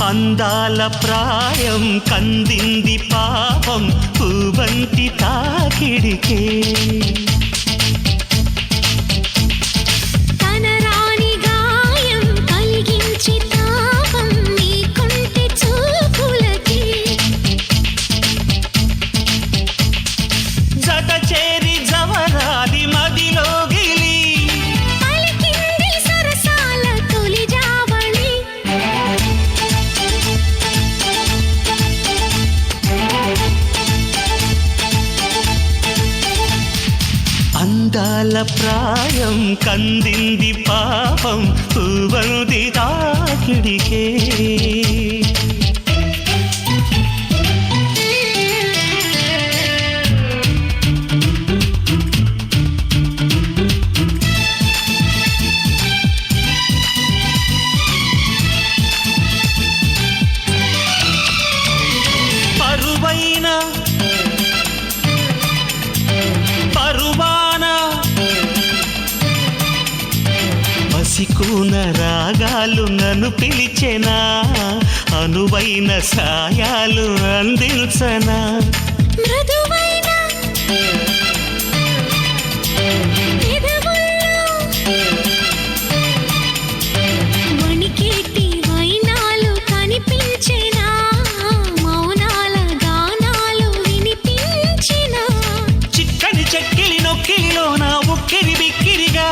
అందాల ప్రాయం కందింది పాపం పూవంటి తాకిడికే తనరాని గాయం కలిగించి తాపం నీకుంటే చూపులకి జత చేరి జవరాలి మదిలో గిలి పలికింది సరసాల తొలి జావళి అందాల ప్రాయం కందింది పాపం పూవంటి తాకిడికే పసికూన రాగాలు నన్ను పిలిచెనా అనువైన సాయాలు అందించనా మృదువైన పెదవుల్లో వణికేటి వైనాలు కనిపించెనా మౌనాల గానాలు వినిపించెనా చిక్కని చెక్కిలి నొక్కిలిలోన ఉక్కిరి బిక్కిరిగా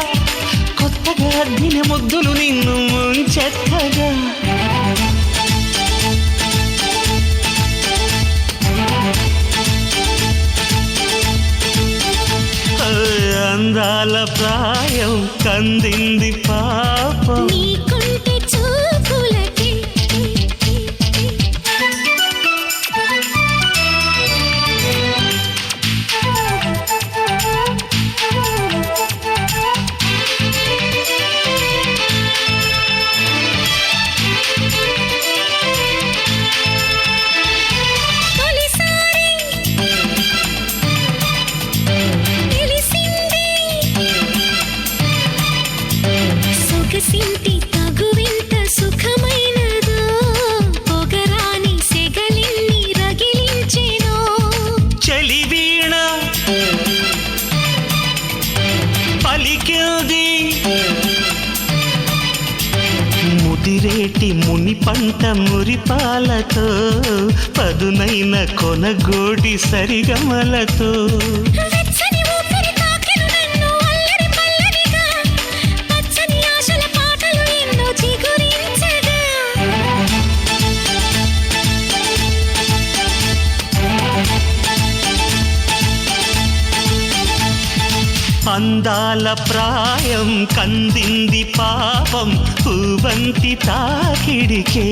కొత్తగా అద్దిన ముద్దులు నిన్ను ముంచెత్తగా అందాల ప్రాయం కందింది పాపం నీకుంటే చూపులకి సింటి తగువెంత సుఖమైనదో పొగరాని సెగలిన్ని రగిలించెనో చలి వీణ పలికింది ముదిరేటి ముని పంట మురిపాలతో పదునైన కొనగోడి సరిగమలతో వెచ్చని ఊపిరి తాకెను నన్ను అల్లరి పల్లవిగా పచ్చని ఆశల పాటలు ఎన్నో చిగురించగా అందాల ప్రాయం కందింది పాపం పూవంటి తాకిడికే